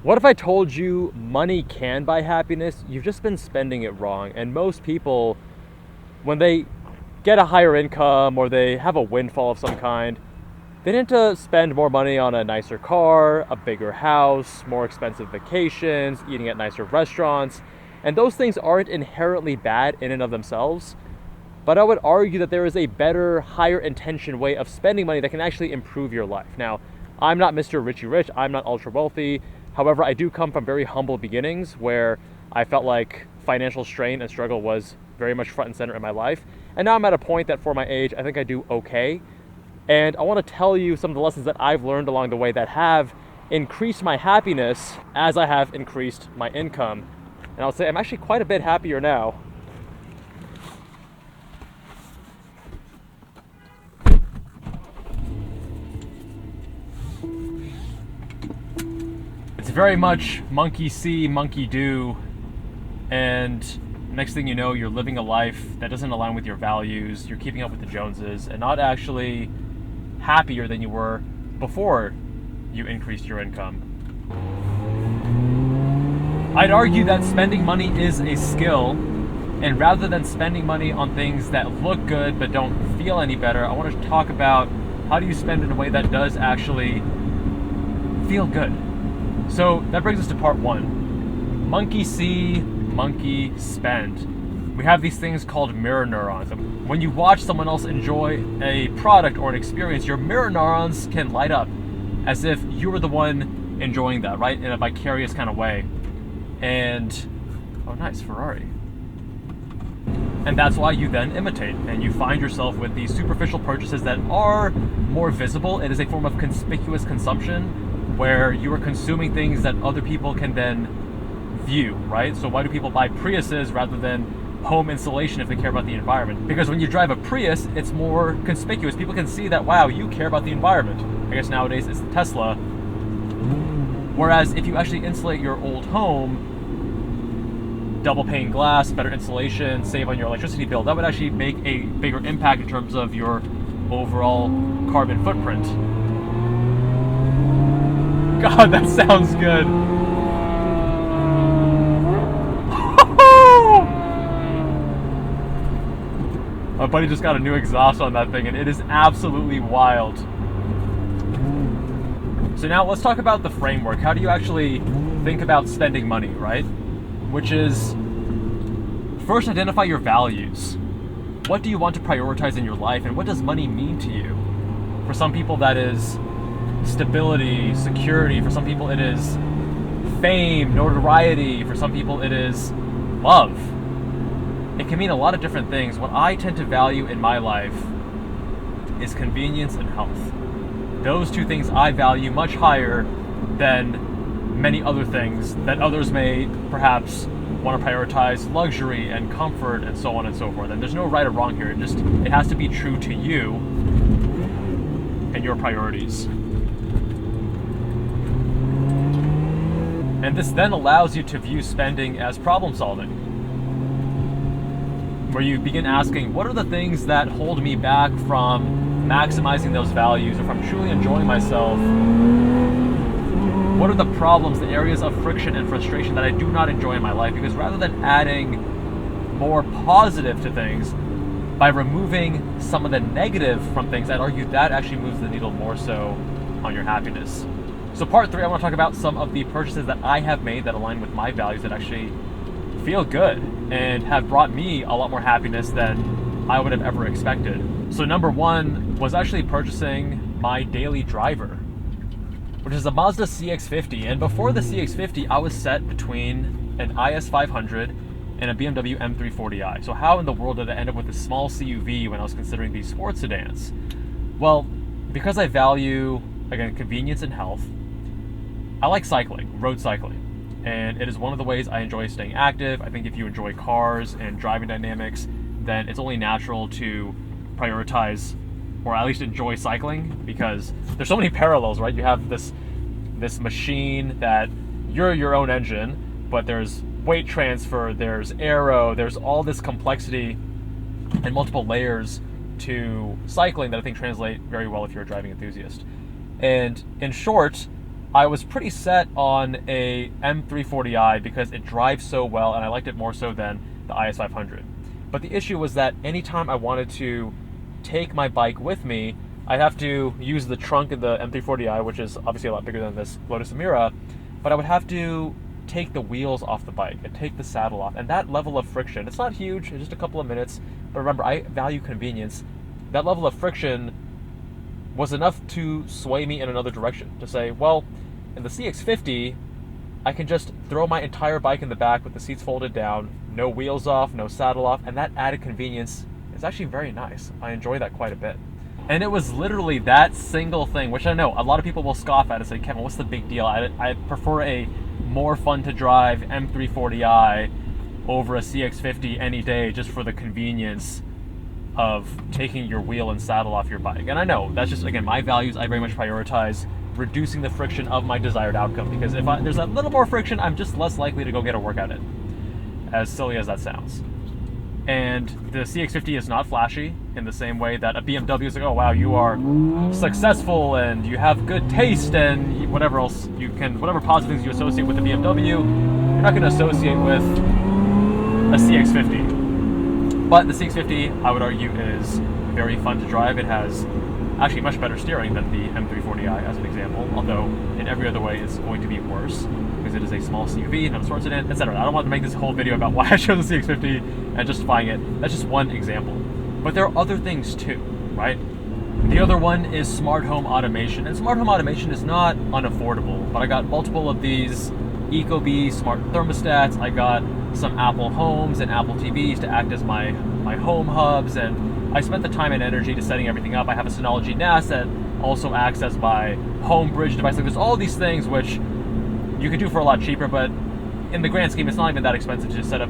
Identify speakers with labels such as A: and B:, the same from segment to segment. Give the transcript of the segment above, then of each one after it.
A: What if I told you money can buy happiness? You've just been spending it wrong. And most people, when they get a higher income or they have a windfall of some kind, they tend to spend more money on a nicer car, a bigger house, more expensive vacations, eating at nicer restaurants. And those things aren't inherently bad in and of themselves. But I would argue that there is a better, higher intention way of spending money that can actually improve your life. Now, I'm not Mr. Richie Rich, I'm not ultra wealthy. However, I do come from very humble beginnings where I felt like financial strain and struggle was very much front and center in my life. And now I'm at a point that for my age, I think I do okay. And I want to tell you some of the lessons that I've learned along the way that have increased my happiness as I have increased my income. And I'll say I'm actually quite a bit happier now. It's very much monkey see, monkey do, and next thing you know, you're living a life that doesn't align with your values, you're keeping up with the Joneses, and not actually happier than you were before you increased your income. I'd argue that spending money is a skill, and rather than spending money on things that look good but don't feel any better, I want to talk about how do you spend in a way that does actually feel good. So that brings us to part one. Monkey see, monkey spend. We have these things called mirror neurons. When you watch someone else enjoy a product or an experience, your mirror neurons can light up as if you were the one enjoying that, right? In a vicarious kind of way. And, oh nice, Ferrari. And that's why you then imitate, and you find yourself with these superficial purchases that are more visible. It is a form of conspicuous consumption where you are consuming things that other people can then view, right? So why do people buy Priuses rather than home insulation if they care about the environment? Because when you drive a Prius, it's more conspicuous. People can see that, wow, you care about the environment. I guess nowadays it's the Tesla. Whereas if you actually insulate your old home, double pane glass, better insulation, save on your electricity bill, that would actually make a bigger impact in terms of your overall carbon footprint. God, that sounds good. My buddy just got a new exhaust on that thing, and it is absolutely wild. So now let's talk about the framework. How do you actually think about spending money, right? Which is, first identify your values. What do you want to prioritize in your life, and what does money mean to you? For some people that is stability, security. For some people it is fame, notoriety. For some people it is love. It can mean a lot of different things. What I tend to value in my life is convenience and health. Those two things I value much higher than many other things that others may perhaps want to prioritize luxury and comfort and so on and so forth. And there's no right or wrong here. It has to be true to you and your priorities. And this then allows you to view spending as problem solving, where you begin asking, what are the things that hold me back from maximizing those values or from truly enjoying myself? What are the problems, the areas of friction and frustration that I do not enjoy in my life? Because rather than adding more positive to things, by removing some of the negative from things, I'd argue that actually moves the needle more so on your happiness. So part 3, I want to talk about some of the purchases that I have made that align with my values that actually feel good and have brought me a lot more happiness than I would have ever expected. So number 1 was actually purchasing my daily driver, which is a Mazda CX-50. And before the CX-50, I was set between an IS500 and a BMW M340i. So how in the world did I end up with a small CUV when I was considering these sports sedans? Well, because I value, again, convenience and health, I like cycling, road cycling. And it is one of the ways I enjoy staying active. I think if you enjoy cars and driving dynamics, then it's only natural to prioritize or at least enjoy cycling, because there's so many parallels, right? You have this machine that you're your own engine, but there's weight transfer, there's aero, there's all this complexity and multiple layers to cycling that I think translate very well if you're a driving enthusiast. And in short, I was pretty set on a M340i because it drives so well and I liked it more so than the IS500. But the issue was that anytime I wanted to take my bike with me, I'd have to use the trunk of the M340i, which is obviously a lot bigger than this Lotus Emira, but I would have to take the wheels off the bike and take the saddle off. And that level of friction, it's not huge, it's just a couple of minutes, but remember, I value convenience. That level of friction was enough to sway me in another direction, to say, well, in the CX-50, I can just throw my entire bike in the back with the seats folded down, no wheels off, no saddle off, and that added convenience is actually very nice. I enjoy that quite a bit. And it was literally that single thing, which I know a lot of people will scoff at and say, Kevin, what's the big deal? I prefer a more fun to drive M340i over a CX-50 any day just for the convenience of taking your wheel and saddle off your bike. And I know that's just, again, my values. I very much prioritize reducing the friction of my desired outcome, because if there's a little more friction, I'm just less likely to go get a workout in, as silly as that sounds. And the CX-50 is not flashy in the same way that a BMW is like, oh wow, you are successful and you have good taste and whatever else you can, whatever positive things you associate with the BMW, you're not going to associate with a CX-50. But the CX-50, I would argue, is very fun to drive. It has actually much better steering than the M340i, as an example, although in every other way it's going to be worse because it is a small CUV, no sports in it, etc. I don't want to make this whole video about why I chose the CX-50 and justifying it. That's just one example. But there are other things too, right? The other one is smart home automation. And smart home automation is not unaffordable, but I got multiple of these Ecobee smart thermostats. I got some Apple Homes and Apple TVs to act as my home hubs, and I spent the time and energy to setting everything up. I have a Synology NAS that also acts as my home bridge device. Like, there's all these things which you could do for a lot cheaper, but in the grand scheme, it's not even that expensive to set up,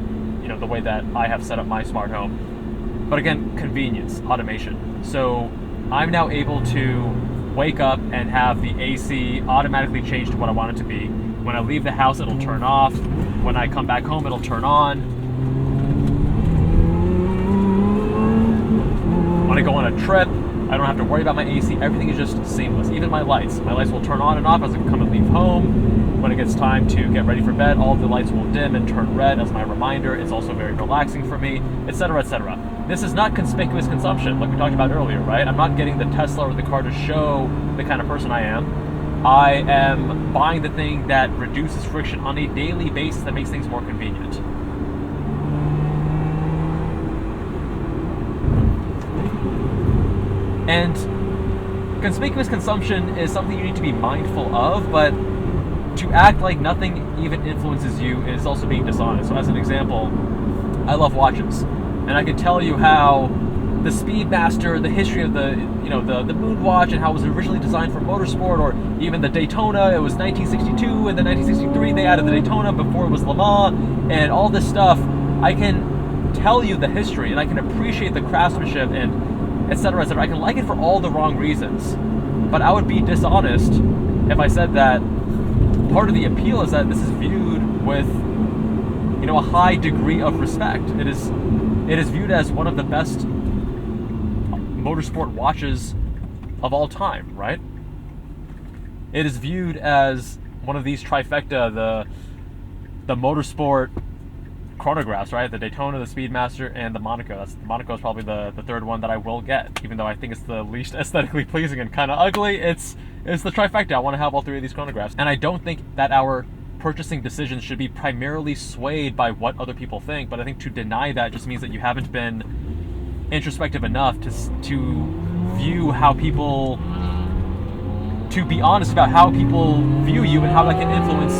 A: the way that I have set up my smart home. But again, convenience, automation. So I'm now able to wake up and have the AC automatically change to what I want it to be. When I leave the house, it'll turn off. When I come back home, it'll turn on. When I go on a trip, I don't have to worry about my AC. Everything is just seamless. Even my lights. My lights will turn on and off as I come and leave home. When it gets time to get ready for bed, all of the lights will dim and turn red as my reminder. It's also very relaxing for me, etc., etc. This is not conspicuous consumption, like we talked about earlier, right? I'm not getting the Tesla or the car to show the kind of person I am. I am buying the thing that reduces friction on a daily basis that makes things more convenient. And conspicuous consumption is something you need to be mindful of, but to act like nothing even influences you is also being dishonest. So as an example, I love watches, and I can tell you how the Speedmaster, the history of the Moon watch and how it was originally designed for motorsport, or even the Daytona, it was 1962, and then 1963 they added the Daytona before it was Le Mans, and all this stuff. I can tell you the history, and I can appreciate the craftsmanship, and etc., etc. I can like it for all the wrong reasons, but I would be dishonest if I said that part of the appeal is that this is viewed with, a high degree of respect. It is viewed as one of the best motorsport watches of all time, right? It is viewed as one of these trifecta, the motorsport chronographs, right? The Daytona, the Speedmaster, and the Monaco. The Monaco is probably the third one that I will get, even though I think it's the least aesthetically pleasing and kind of ugly. It's the trifecta. I want to have all three of these chronographs, and I don't think that our purchasing decisions should be primarily swayed by what other people think, but I think to deny that just means that you haven't been introspective enough to view how people, to be honest about how people view you and how that can influence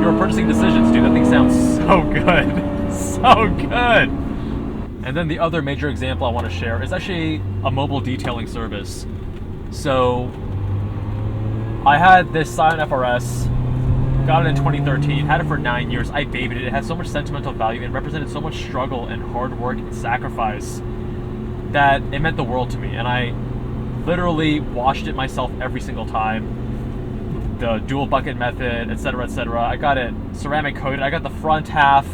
A: your purchasing decisions. Dude, that thing sounds so good. So good. And then the other major example I want to share is actually a mobile detailing service. So I had this Scion FRS, got it in 2013, had it for 9 years. I babied it. It had so much sentimental value. It represented so much struggle and hard work and sacrifice that it meant the world to me. And I literally washed it myself every single time. The dual bucket method, etc., etc. I got it ceramic coated. I got the front half,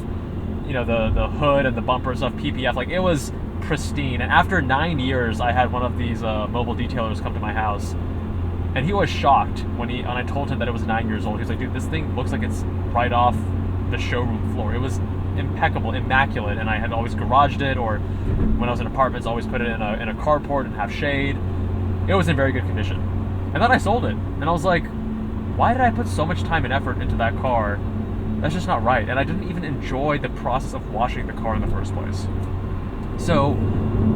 A: the hood and the bumper stuff, PPF. Like, it was pristine. And after 9 years, I had one of these mobile detailers come to my house. And he was shocked when I told him that it was 9 years old. He was like, dude, this thing looks like it's right off the showroom floor. It was impeccable, immaculate, and I had always garaged it, or when I was in apartments, always put it in a carport and have shade. It was in very good condition. And then I sold it, and I was like, why did I put so much time and effort into that car? That's just not right. And I didn't even enjoy the process of washing the car in the first place. So,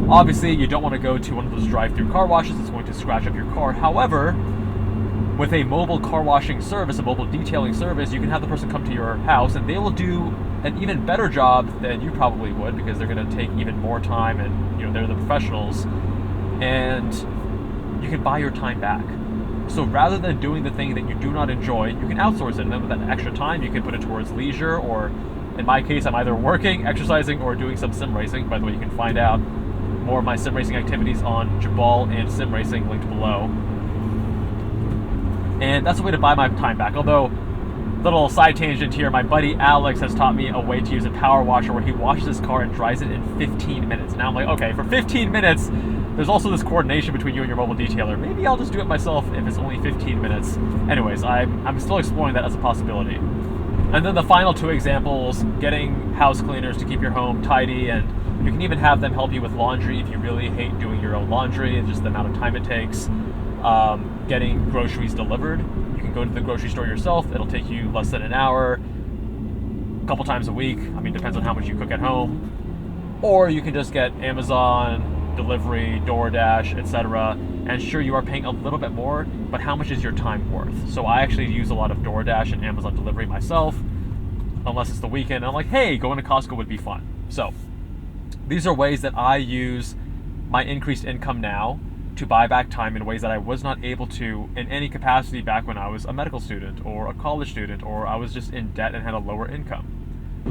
A: obviously, you don't want to go to one of those drive-through car washes. It's going to scratch up your car. However, with a mobile car washing service, a mobile detailing service, you can have the person come to your house and they will do an even better job than you probably would, because they're going to take even more time, and they're the professionals, and you can buy your time back. So rather than doing the thing that you do not enjoy, you can outsource it, and then with that extra time you can put it towards leisure, or in my case, I'm either working, exercising, or doing some sim racing. By the way, you can find out more of my sim racing activities on Jubbal and Sim Racing, linked below. And that's a way to buy my time back. Although, little side tangent here, my buddy Alex has taught me a way to use a power washer where he washes his car and dries it in 15 minutes. Now I'm like, okay, for 15 minutes, there's also this coordination between you and your mobile detailer. Maybe I'll just do it myself if it's only 15 minutes. Anyways, I'm still exploring that as a possibility. And then the final two examples, getting house cleaners to keep your home tidy, and you can even have them help you with laundry if you really hate doing your own laundry and just the amount of time it takes. Getting groceries delivered. You can go to the grocery store yourself. It'll take you less than an hour, a couple times a week. I mean, depends on how much you cook at home. Or you can just get Amazon delivery, DoorDash, etc. And sure, you are paying a little bit more, but how much is your time worth? So I actually use a lot of DoorDash and Amazon delivery myself, unless it's the weekend. And I'm like, hey, going to Costco would be fun. So these are ways that I use my increased income now to buy back time in ways that I was not able to in any capacity back when I was a medical student or a college student, or I was just in debt and had a lower income.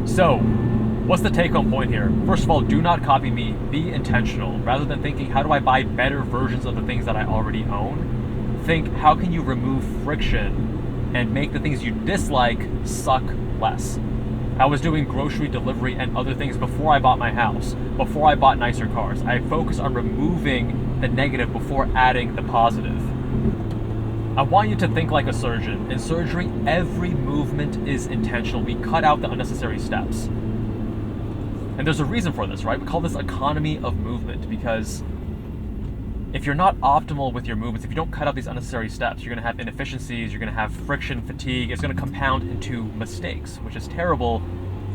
A: So, what's the take-home point here? First of all, do not copy me. Be intentional. Rather than thinking, how do I buy better versions of the things that I already own? Think, how can you remove friction and make the things you dislike suck less? I was doing grocery delivery and other things before I bought my house, before I bought nicer cars. I focus on removing the negative before adding the positive. I want you to think like a surgeon. In surgery, every movement is intentional. We cut out the unnecessary steps. And there's a reason for this, right? We call this economy of movement, because if you're not optimal with your movements, if you don't cut out these unnecessary steps, you're going to have inefficiencies, you're going to have friction, fatigue. It's going to compound into mistakes, which is terrible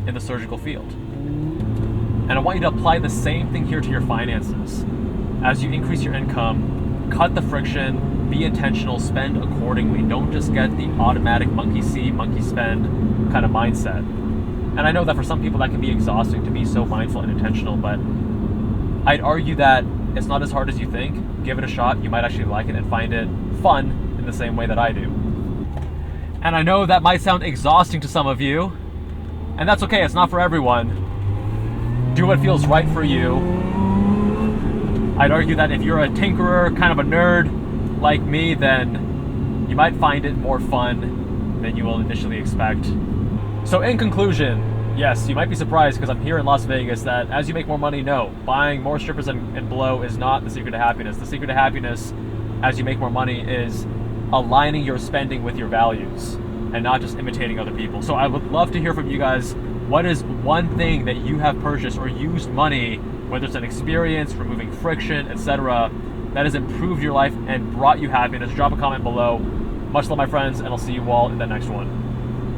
A: in the surgical field. And I want you to apply the same thing here to your finances. As you increase your income, cut the friction, be intentional, spend accordingly. Don't just get the automatic monkey see, monkey spend kind of mindset. And I know that for some people that can be exhausting to be so mindful and intentional, but I'd argue that it's not as hard as you think. Give it a shot. You might actually like it and find it fun in the same way that I do. And I know that might sound exhausting to some of you, and that's okay. It's not for everyone. Do what feels right for you. I'd argue that if you're a tinkerer, kind of a nerd like me, then you might find it more fun than you will initially expect. So in conclusion, yes, you might be surprised because I'm here in Las Vegas that as you make more money, no, buying more strippers and blow is not the secret to happiness. The secret to happiness as you make more money is aligning your spending with your values and not just imitating other people. So I would love to hear from you guys. What is one thing that you have purchased or used money, whether it's an experience, removing friction, etc., that has improved your life and brought you happiness? Drop a comment below. Much love, my friends, and I'll see you all in the next one.